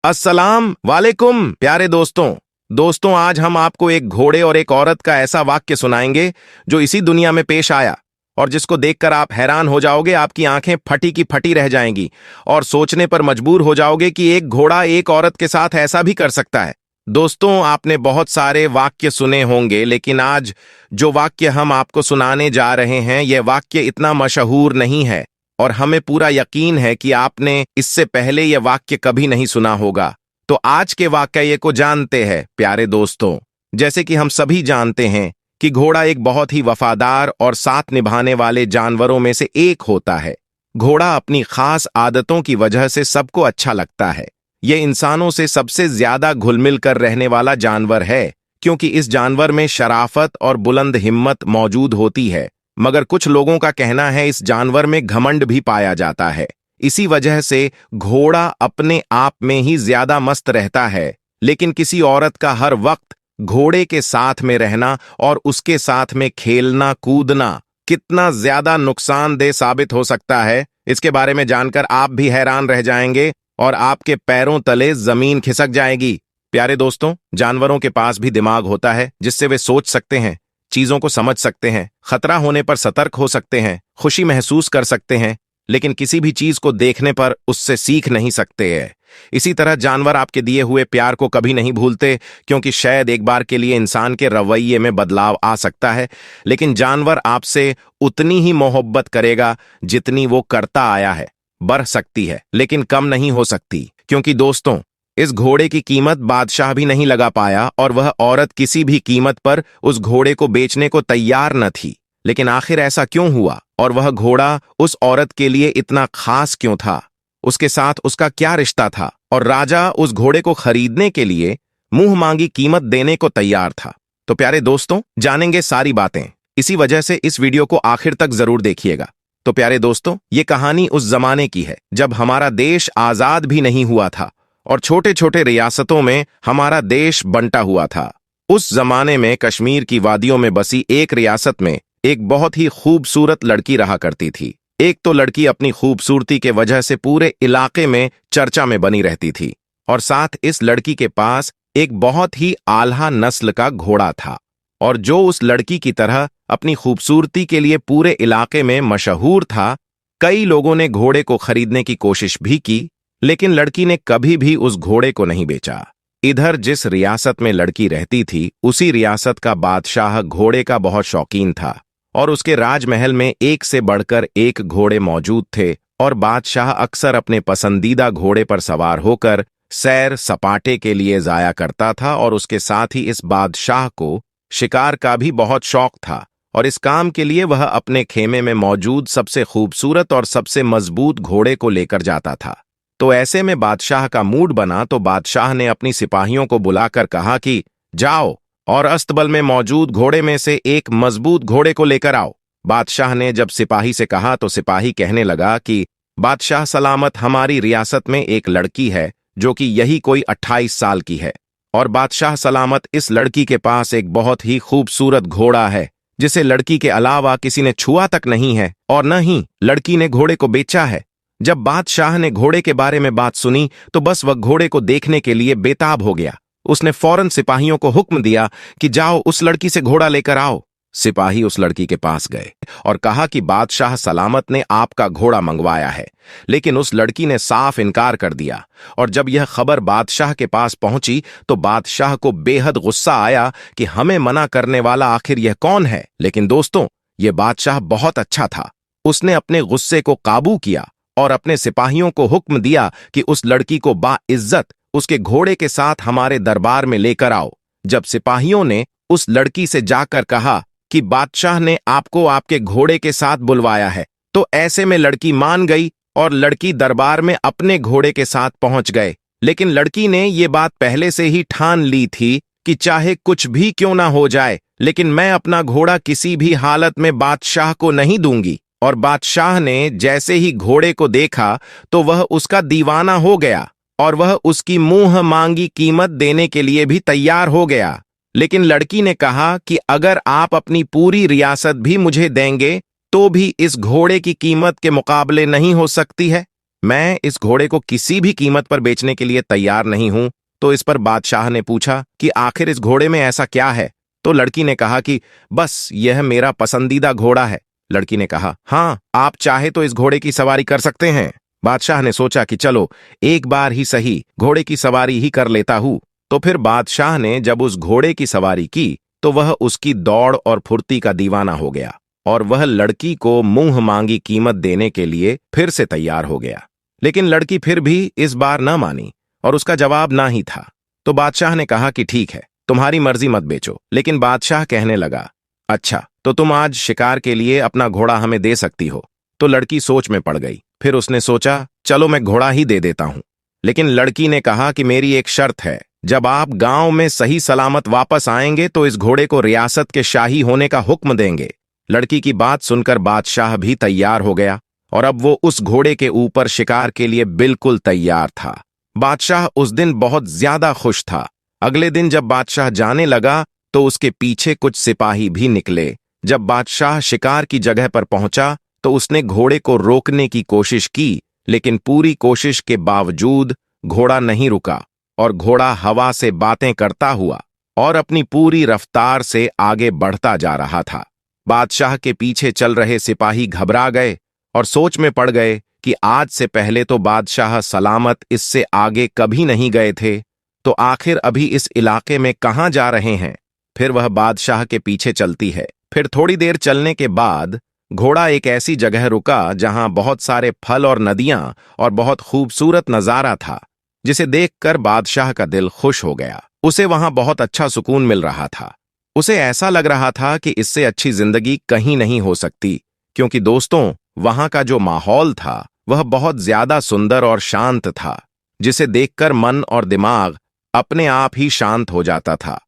अस्सलाम वालेकुम प्यारे दोस्तों आज हम आपको एक घोड़े और एक औरत का ऐसा वाक्य सुनाएंगे जो इसी दुनिया में पेश आया और जिसको देखकर आप हैरान हो जाओगे, आपकी आंखें फटी की फटी रह जाएंगी और सोचने पर मजबूर हो जाओगे कि एक घोड़ा एक औरत के साथ ऐसा भी कर सकता है। दोस्तों, आपने बहुत सारे वाक्य सुने होंगे, लेकिन आज जो वाक्य हम आपको सुनाने जा रहे हैं यह वाक्य इतना मशहूर नहीं है और हमें पूरा यकीन है कि आपने इससे पहले यह वाक्य कभी नहीं सुना होगा। तो आज के वाक्य को जानते हैं प्यारे दोस्तों। जैसे कि हम सभी जानते हैं कि घोड़ा एक बहुत ही वफादार और साथ निभाने वाले जानवरों में से एक होता है। घोड़ा अपनी खास आदतों की वजह से सबको अच्छा लगता है। यह इंसानों से सबसे ज्यादा घुल-मिल कर रहने वाला जानवर है, क्योंकि इस जानवर में शराफत और बुलंद हिम्मत मौजूद होती है। मगर कुछ लोगों का कहना है इस जानवर में घमंड भी पाया जाता है। इसी वजह से घोड़ा अपने आप में ही ज्यादा मस्त रहता है, लेकिन किसी औरत का हर वक्त घोड़े के साथ में रहना और उसके साथ में खेलना कूदना कितना ज्यादा नुकसानदेह साबित हो सकता है, इसके बारे में जानकर आप भी हैरान रह जाएंगे और आपके पैरों तले जमीन खिसक जाएगी। प्यारे दोस्तों, जानवरों के पास भी दिमाग होता है जिससे वे सोच सकते हैं, चीजों को समझ सकते हैं, खतरा होने पर सतर्क हो सकते हैं, खुशी महसूस कर सकते हैं, लेकिन किसी भी चीज को देखने पर उससे सीख नहीं सकते हैं। इसी तरह जानवर आपके दिए हुए प्यार को कभी नहीं भूलते, क्योंकि शायद एक बार के लिए इंसान के रवैये में बदलाव आ सकता है, लेकिन जानवर आपसे उतनी ही मोहब्बत करेगा जितनी वो करता आया है। बढ़ सकती है लेकिन कम नहीं हो सकती, क्योंकि दोस्तों इस घोड़े की कीमत बादशाह भी नहीं लगा पाया और वह औरत किसी भी कीमत पर उस घोड़े को बेचने को तैयार न थी। लेकिन आखिर ऐसा क्यों हुआ और वह घोड़ा उस औरत के लिए इतना खास क्यों था? उसके साथ उसका क्या रिश्ता था और राजा उस घोड़े को खरीदने के लिए मुंह मांगी कीमत देने को तैयार था? तो प्यारे दोस्तों, जानेंगे सारी बातें। इसी वजह से इस वीडियो को आखिर तक जरूर देखिएगा। तो प्यारे दोस्तों, ये कहानी उस जमाने की है जब हमारा देश आजाद भी नहीं हुआ था और छोटे छोटे रियासतों में हमारा देश बंटा हुआ था। उस जमाने में कश्मीर की वादियों में बसी एक रियासत में एक बहुत ही खूबसूरत लड़की रहा करती थी। एक तो लड़की अपनी खूबसूरती के वजह से पूरे इलाके में चर्चा में बनी रहती थी और साथ इस लड़की के पास एक बहुत ही आला नस्ल का घोड़ा था, और जो उस लड़की की तरह अपनी खूबसूरती के लिए पूरे इलाके में मशहूर था। कई लोगों ने घोड़े को खरीदने की कोशिश भी की, लेकिन लड़की ने कभी भी उस घोड़े को नहीं बेचा। इधर जिस रियासत में लड़की रहती थी, उसी रियासत का बादशाह घोड़े का बहुत शौकीन था और उसके राजमहल में एक से बढ़कर एक घोड़े मौजूद थे, और बादशाह अक्सर अपने पसंदीदा घोड़े पर सवार होकर सैर सपाटे के लिए जाया करता था। और उसके साथ ही इस बादशाह को शिकार का भी बहुत शौक था और इस काम के लिए वह अपने खेमे में मौजूद सबसे खूबसूरत और सबसे मजबूत घोड़े को लेकर जाता था। तो ऐसे में बादशाह का मूड बना तो बादशाह ने अपनी सिपाहियों को बुलाकर कहा कि जाओ और अस्तबल में मौजूद घोड़े में से एक मजबूत घोड़े को लेकर आओ। बादशाह ने जब सिपाही से कहा तो सिपाही कहने लगा कि बादशाह सलामत, हमारी रियासत में एक लड़की है जो कि यही कोई 28 साल की है, और बादशाह सलामत, इस लड़की के पास एक बहुत ही खूबसूरत घोड़ा है जिसे लड़की के अलावा किसी ने छुआ तक नहीं है और न ही लड़की ने घोड़े को बेचा है। जब बादशाह ने घोड़े के बारे में बात सुनी तो बस वह घोड़े को देखने के लिए बेताब हो गया। उसने फौरन सिपाहियों को हुक्म दिया कि जाओ उस लड़की से घोड़ा लेकर आओ। सिपाही उस लड़की के पास गए और कहा कि बादशाह सलामत ने आपका घोड़ा मंगवाया है, लेकिन उस लड़की ने साफ इनकार कर दिया। और जब यह खबर बादशाह के पास पहुंची तो बादशाह को बेहद गुस्सा आया कि हमें मना करने वाला आखिर यह कौन है। लेकिन दोस्तों, यह बादशाह बहुत अच्छा था। उसने अपने गुस्से को काबू किया और अपने सिपाहियों को हुक्म दिया कि उस लड़की को बाइज्जत उसके घोड़े के साथ हमारे दरबार में लेकर आओ। जब सिपाहियों ने उस लड़की से जाकर कहा कि बादशाह ने आपको आपके घोड़े के साथ बुलवाया है, तो ऐसे में लड़की मान गई और लड़की दरबार में अपने घोड़े के साथ पहुंच गए। लेकिन लड़की ने ये बात पहले से ही ठान ली थी कि चाहे कुछ भी क्यों ना हो जाए, लेकिन मैं अपना घोड़ा किसी भी हालत में बादशाह को नहीं दूंगी। और बादशाह ने जैसे ही घोड़े को देखा तो वह उसका दीवाना हो गया और वह उसकी मुंह मांगी कीमत देने के लिए भी तैयार हो गया। लेकिन लड़की ने कहा कि अगर आप अपनी पूरी रियासत भी मुझे देंगे तो भी इस घोड़े की कीमत के मुकाबले नहीं हो सकती है। मैं इस घोड़े को किसी भी कीमत पर बेचने के लिए तैयार नहीं हूं। तो इस पर बादशाह ने पूछा कि आखिर इस घोड़े में ऐसा क्या है। तो लड़की ने कहा कि बस यह मेरा पसंदीदा घोड़ा है। लड़की ने कहा, हाँ, आप चाहे तो इस घोड़े की सवारी कर सकते हैं। बादशाह ने सोचा कि चलो एक बार ही सही घोड़े की सवारी ही कर लेता हूं। तो फिर बादशाह ने जब उस घोड़े की सवारी की तो वह उसकी दौड़ और फुर्ती का दीवाना हो गया और वह लड़की को मुंह मांगी कीमत देने के लिए फिर से तैयार हो गया। लेकिन लड़की फिर भी इस बार न मानी और उसका जवाब ना ही था। तो बादशाह ने कहा कि ठीक है, तुम्हारी मर्जी मत बेचो। लेकिन बादशाह कहने लगा, अच्छा तो तुम आज शिकार के लिए अपना घोड़ा हमें दे सकती हो। तो लड़की सोच में पड़ गई। फिर उसने सोचा, चलो मैं घोड़ा ही दे देता हूं। लेकिन लड़की ने कहा कि मेरी एक शर्त है, जब आप गांव में सही सलामत वापस आएंगे तो इस घोड़े को रियासत के शाही होने का हुक्म देंगे। लड़की की बात सुनकर बादशाह भी तैयार हो गया और अब वो उस घोड़े के ऊपर शिकार के लिए बिल्कुल तैयार था। बादशाह उस दिन बहुत ज्यादा खुश था। अगले दिन जब बादशाह जाने लगा तो उसके पीछे कुछ सिपाही भी निकले। जब बादशाह शिकार की जगह पर पहुंचा तो उसने घोड़े को रोकने की कोशिश की, लेकिन पूरी कोशिश के बावजूद घोड़ा नहीं रुका और घोड़ा हवा से बातें करता हुआ और अपनी पूरी रफ्तार से आगे बढ़ता जा रहा था। बादशाह के पीछे चल रहे सिपाही घबरा गए और सोच में पड़ गए कि आज से पहले तो बादशाह सलामत इससे आगे कभी नहीं गए थे, तो आखिर अभी इस इलाके में कहां जा रहे हैं। फिर वह बादशाह के पीछे चलती है। फिर थोड़ी देर चलने के बाद घोड़ा एक ऐसी जगह रुका जहां बहुत सारे फल और नदियां और बहुत खूबसूरत नजारा था, जिसे देखकर बादशाह का दिल खुश हो गया। उसे वहां बहुत अच्छा सुकून मिल रहा था। उसे ऐसा लग रहा था कि इससे अच्छी जिंदगी कहीं नहीं हो सकती, क्योंकि दोस्तों वहां का जो माहौल था वह बहुत ज्यादा सुंदर और शांत था, जिसे देखकर मन और दिमाग अपने आप ही शांत हो जाता था।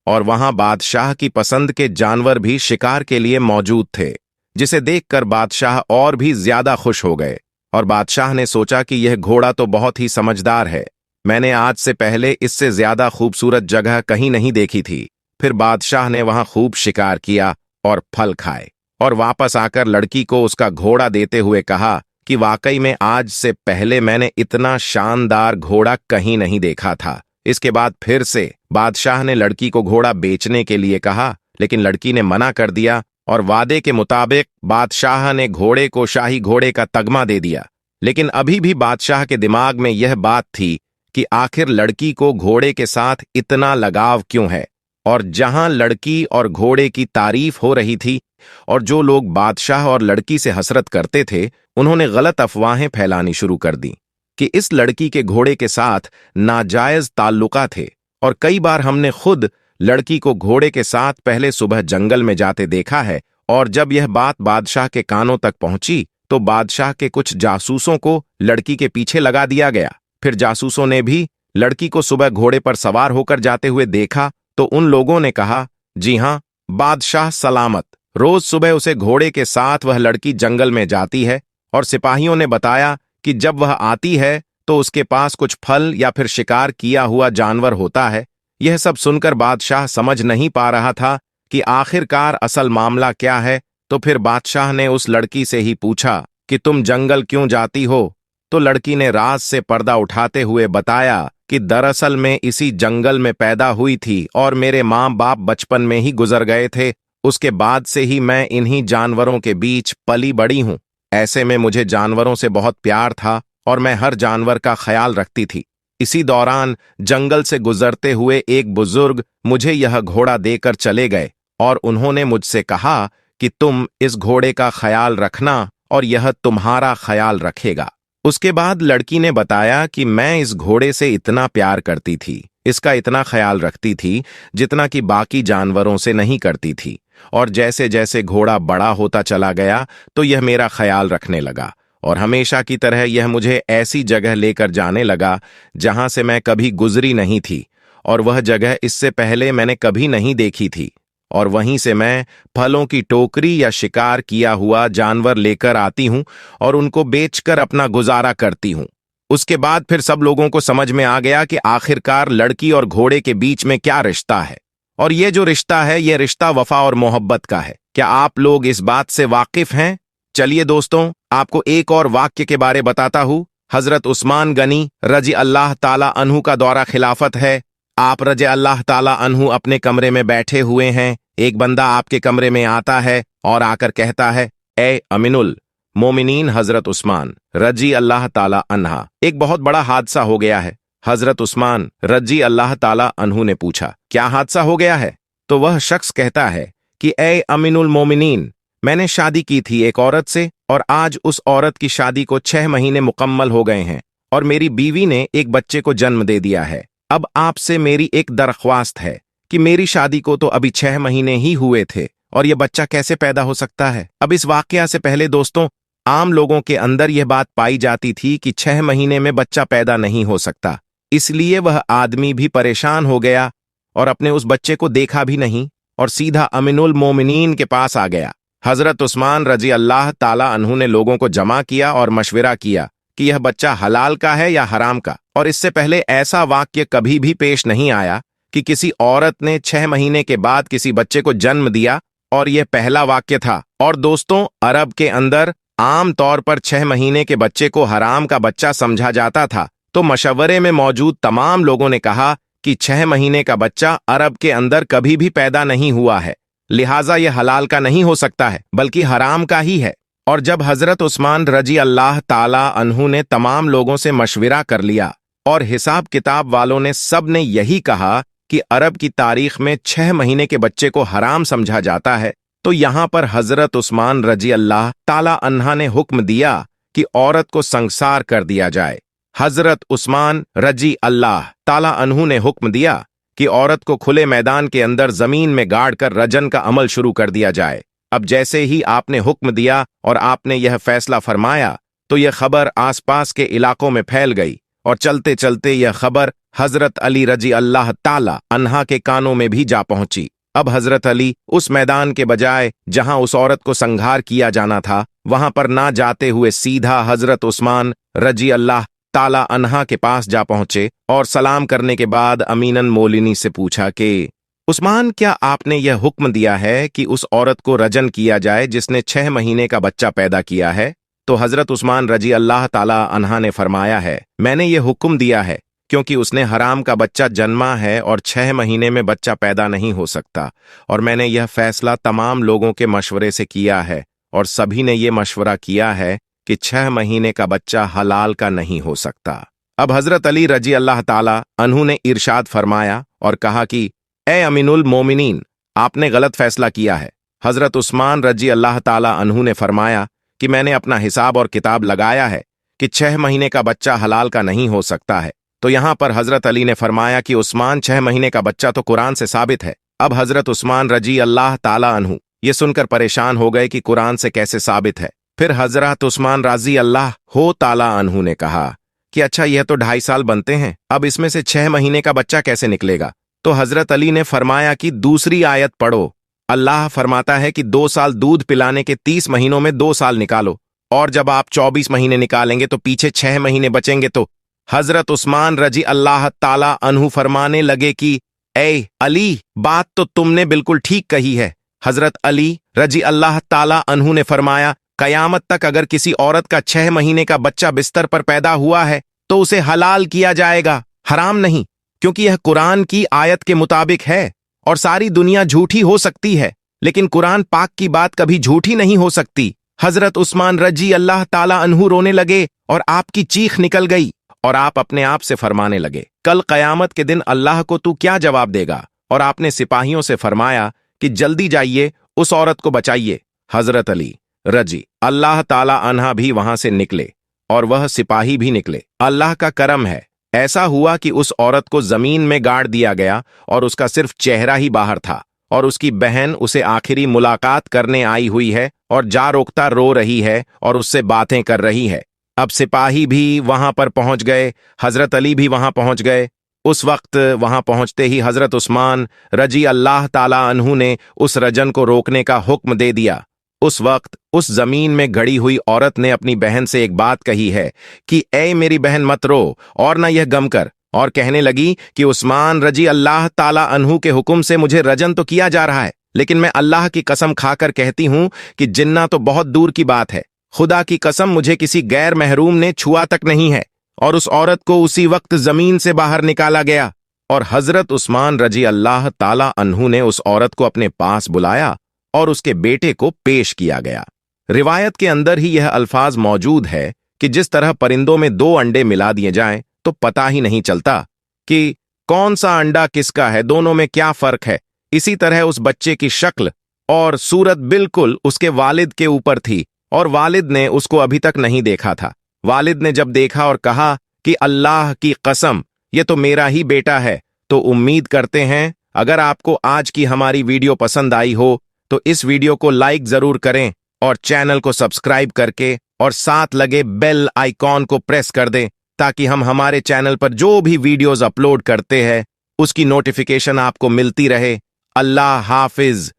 और वहां बादशाह की पसंद के जानवर भी शिकार के लिए मौजूद थे, जिसे देखकर बादशाह और भी ज्यादा खुश हो गए। और बादशाह ने सोचा कि यह घोड़ा तो बहुत ही समझदार है। मैंने आज से पहले इससे ज्यादा खूबसूरत जगह कहीं नहीं देखी थी। फिर बादशाह ने वहां खूब शिकार किया और फल खाए और वापस आकर लड़की को उसका घोड़ा देते हुए कहा कि वाकई में आज से पहले मैंने इतना शानदार घोड़ा कहीं नहीं देखा था। इसके बाद फिर से बादशाह ने लड़की को घोड़ा बेचने के लिए कहा, लेकिन लड़की ने मना कर दिया और वादे के मुताबिक बादशाह ने घोड़े को शाही घोड़े का तगमा दे दिया। लेकिन अभी भी बादशाह के दिमाग में यह बात थी कि आखिर लड़की को घोड़े के साथ इतना लगाव क्यों है। और जहां लड़की और घोड़े की तारीफ हो रही थी और जो लोग बादशाह और लड़की से हसरत करते थे, उन्होंने गलत अफवाहें फैलानी शुरू कर दी कि इस लड़की के घोड़े के साथ नाजायज ताल्लुका थे। और कई बार हमने खुद लड़की को घोड़े के साथ पहले सुबह जंगल में जाते देखा है। और जब यह बात बादशाह के कानों तक पहुंची तो बादशाह के कुछ जासूसों को लड़की के पीछे लगा दिया गया। फिर जासूसों ने भी लड़की को सुबह घोड़े पर सवार होकर जाते हुए देखा तो उन लोगों ने कहा, जी हां, बादशाह सलामत। रोज सुबह उसे घोड़े के साथ वह लड़की जंगल में जाती है और सिपाहियों ने बताया कि जब वह आती है तो उसके पास कुछ फल या फिर शिकार किया हुआ जानवर होता है। यह सब सुनकर बादशाह समझ नहीं पा रहा था कि आखिरकार असल मामला क्या है। तो फिर बादशाह ने उस लड़की से ही पूछा कि तुम जंगल क्यों जाती हो। तो लड़की ने राज से पर्दा उठाते हुए बताया कि दरअसल मैं इसी जंगल में पैदा हुई थी और मेरे माँ बाप बचपन में ही गुजर गए थे। उसके बाद से ही मैं इन्हीं जानवरों के बीच पली बड़ी हूं। ऐसे में मुझे जानवरों से बहुत प्यार था और मैं हर जानवर का ख्याल रखती थी। इसी दौरान जंगल से गुजरते हुए एक बुजुर्ग मुझे यह घोड़ा देकर चले गए और उन्होंने मुझसे कहा कि तुम इस घोड़े का ख्याल रखना और यह तुम्हारा ख्याल रखेगा। उसके बाद लड़की ने बताया कि मैं इस घोड़े से इतना प्यार करती थी, इसका इतना ख्याल रखती थी जितना कि बाकी जानवरों से नहीं करती थी। और जैसे जैसे घोड़ा बड़ा होता चला गया तो यह मेरा ख्याल रखने लगा और हमेशा की तरह यह मुझे ऐसी जगह लेकर जाने लगा जहां से मैं कभी गुजरी नहीं थी और वह जगह इससे पहले मैंने कभी नहीं देखी थी। और वहीं से मैं फलों की टोकरी या शिकार किया हुआ जानवर लेकर आती हूं और उनको बेचकर अपना गुजारा करती हूं। उसके बाद फिर सब लोगों को समझ में आ गया कि आखिरकार लड़की और घोड़े के बीच में क्या रिश्ता है। और ये जो रिश्ता है, ये रिश्ता वफा और मोहब्बत का है। क्या आप लोग इस बात से वाकिफ हैं? चलिए दोस्तों, आपको एक और वाक्य के बारे बताता हूं हजरत उस्मान गनी रजी अल्लाह ताला अन्हु का दौरा खिलाफत है। आप रजी अल्लाह ताला अन्हु अपने कमरे में बैठे हुए हैं। एक बंदा आपके कमरे में आता है और आकर कहता है, ए अमीनुल मोमिनीन हजरत उस्मान रजी अल्लाह ताला अन्हा, एक बहुत बड़ा हादसा हो गया है। हजरत उस्मान रजी अल्लाह ताला अन्हु ने पूछा, क्या हादसा हो गया है? तो वह शख्स कहता है कि ए अमीनुल मोमिनीन, मैंने शादी की थी एक औरत से और आज उस औरत की शादी को 6 महीने मुकम्मल हो गए हैं और मेरी बीवी ने एक बच्चे को जन्म दे दिया है। अब आपसे मेरी एक दरख्वास्त है कि मेरी शादी को तो अभी 6 महीने ही हुए थे और यह बच्चा कैसे पैदा हो सकता है? अब इस वाकया से पहले दोस्तों, आम लोगों के अंदर यह बात पाई जाती थी कि 6 महीने में बच्चा पैदा नहीं हो सकता। इसलिए वह आदमी भी परेशान हो गया और अपने उस बच्चे को देखा भी नहीं और सीधा अमीनुल मोमिनीन के पास आ गया। हजरत उस्मान रजी अल्लाह ताला अन्हु ने लोगों को जमा किया और मशविरा किया कि यह बच्चा हलाल का है या हराम का। और इससे पहले ऐसा वाक्य कभी भी पेश नहीं आया कि किसी औरत ने 6 महीने के बाद किसी बच्चे को जन्म दिया, और यह पहला वाक्य था। और दोस्तों, अरब के अंदर आम तौर पर 6 महीने के बच्चे को हराम का बच्चा समझा जाता था। तो मशवरे में मौजूद तमाम लोगों ने कहा कि 6 महीने का बच्चा अरब के अंदर कभी भी पैदा नहीं हुआ है, लिहाजा यह हलाल का नहीं हो सकता है बल्कि हराम का ही है। और जब हजरत उस्मान रजी अल्लाह ताला अन्हु ने तमाम लोगों से मशविरा कर लिया और हिसाब किताब वालों ने सब ने यही कहा कि अरब की तारीख में 6 महीने के बच्चे को हराम समझा जाता है, तो यहां पर हजरत उस्मान रजी अल्लाह ताला अन्हा ने हुक्म दिया कि औरत को संसार कर दिया जाए। हजरत उस्मान रजी अल्लाह ताला अन्हु ने हुक्म दिया कि औरत को खुले मैदान के अंदर जमीन में गाड़ कर रजन का अमल शुरू कर दिया जाए। अब जैसे ही आपने हुक्म दिया और आपने यह फैसला फरमाया तो यह खबर आसपास के इलाकों में फैल गई और चलते चलते यह खबर हजरत अली रजी अल्लाह ताला अन्हा के कानों में भी जा पहुंची। अब हजरत अली उस मैदान के बजाय जहां उस औरत को संहार किया जाना था वहां पर ना जाते हुए सीधा हजरत उस्मान रजी अल्लाह ताला अन्हा के पास जा पहुंचे और सलाम करने के बाद अमीनन मोलिनी से पूछा कि उस्मान, क्या आपने यह हुक्म दिया है कि उस औरत को रजन किया जाए जिसने 6 महीने का बच्चा पैदा किया है? तो हजरत उस्मान रजी अल्लाह ताला अन्हा ने फरमाया है, मैंने यह हुक्म दिया है क्योंकि उसने हराम का बच्चा जन्मा है और 6 महीने में बच्चा पैदा नहीं हो सकता, और मैंने यह फैसला तमाम लोगों के मशवरे से किया है और सभी ने यह मशवरा किया है कि 6 महीने का बच्चा हलाल का नहीं हो सकता। अब हजरत अली रजी अल्लाह ताला अन्हु ने इरशाद फरमाया और कहा कि ए अमीनुल मोमिनीन, आपने गलत फैसला किया है। हजरत उस्मान रजी अल्लाह ताला अन्हु ने फरमाया कि मैंने अपना हिसाब और किताब लगाया है कि 6 महीने का बच्चा हलाल का नहीं हो सकता है। तो यहां पर हजरत अली ने फरमाया कि उस्मान, 6 महीने का बच्चा तो कुरान से साबित है। अब हजरत उस्मान रजी अल्लाह ताला अन्हु ये सुनकर परेशान हो गए कि कुरान से कैसे साबित है। फिर हजरत उस्मान रजी अल्लाह हो ताला अन्हु ने कहा कि अच्छा, यह तो 2.5 साल बनते हैं, अब इसमें से 6 महीने का बच्चा कैसे निकलेगा? तो हजरत अली ने फरमाया कि दूसरी आयत पढ़ो। अल्लाह फरमाता है कि 2 साल दूध पिलाने के 30 महीनों में 2 साल निकालो, और जब आप 24 महीने निकालेंगे तो पीछे 6 महीने बचेंगे। तो हजरत उस्मान रजी अल्लाह ताला अन्हु फरमाने लगे कि ए अली, बात तो तुमने बिल्कुल ठीक कही है। हजरत अली रजी अल्लाह ताला अन्हु ने फरमाया, कयामत तक अगर किसी औरत का 6 महीने का बच्चा बिस्तर पर पैदा हुआ है तो उसे हलाल किया जाएगा, हराम नहीं, क्योंकि यह कुरान की आयत के मुताबिक है। और सारी दुनिया झूठी हो सकती है लेकिन कुरान पाक की बात कभी झूठी नहीं हो सकती। हजरत उस्मान रजी अल्लाह ताला अन्हु रोने लगे और आपकी चीख निकल गई और आप अपने आप से फरमाने लगे, कल कयामत के दिन अल्लाह को तू क्या जवाब देगा? और आपने सिपाहियों से फरमाया कि जल्दी जाइए, उस औरत को बचाइए। हजरत अली रजी अल्लाह ताला अन्हा भी वहां से निकले और वह सिपाही भी निकले। अल्लाह का करम है, ऐसा हुआ कि उस औरत को जमीन में गाड़ दिया गया और उसका सिर्फ चेहरा ही बाहर था, और उसकी बहन उसे आखिरी मुलाकात करने आई हुई है और जा रोकता रो रही है और उससे बातें कर रही है। अब सिपाही भी वहां पर पहुंच गए, हजरत अली भी वहां पहुंच गए। उस वक्त वहां पहुंचते ही हजरत उस्मान रजी अल्लाह ताला अन्हु ने उस रजन को रोकने का हुक्म दे दिया। उस वक्त उस जमीन में गड़ी हुई औरत ने अपनी बहन से एक बात कही है कि ऐ मेरी बहन, मत रो और न यह गम कर, और कहने लगी कि उस्मान रजी अल्लाह ताला अन्हु के हुक्म से मुझे रजन तो किया जा रहा है, लेकिन मैं अल्लाह की कसम खाकर कहती हूं कि जिन्ना तो बहुत दूर की बात है। खुदा की कसम मुझे किसी गैर महरूम ने छुआ तक नहीं है। और उस औरत को उसी वक्त जमीन से बाहर निकाला गया और हजरत उस्मान रजी अल्लाह ताला अन्हु ने उस औरत को अपने पास बुलाया और उसके बेटे को पेश किया गया। रिवायत के अंदर ही यह अल्फाज मौजूद है कि जिस तरह परिंदों में दो अंडे मिला दिए जाएं तो पता ही नहीं चलता कि कौन सा अंडा किसका है, दोनों में क्या फर्क है। इसी तरह उस बच्चे की शक्ल और सूरत बिल्कुल उसके वालिद के ऊपर थी और वालिद ने उसको अभी तक नहीं देखा था। वालिद ने जब देखा और कहा कि अल्लाह की कसम ये तो मेरा ही बेटा है। तो उम्मीद करते हैं अगर आपको आज की हमारी वीडियो पसंद आई हो तो इस वीडियो को लाइक जरूर करें और चैनल को सब्सक्राइब करके और साथ लगे बेल आइकॉन को प्रेस कर दें ताकि हम हमारे चैनल पर जो भी वीडियोस अपलोड करते हैं उसकी नोटिफिकेशन आपको मिलती रहे। अल्लाह हाफिज।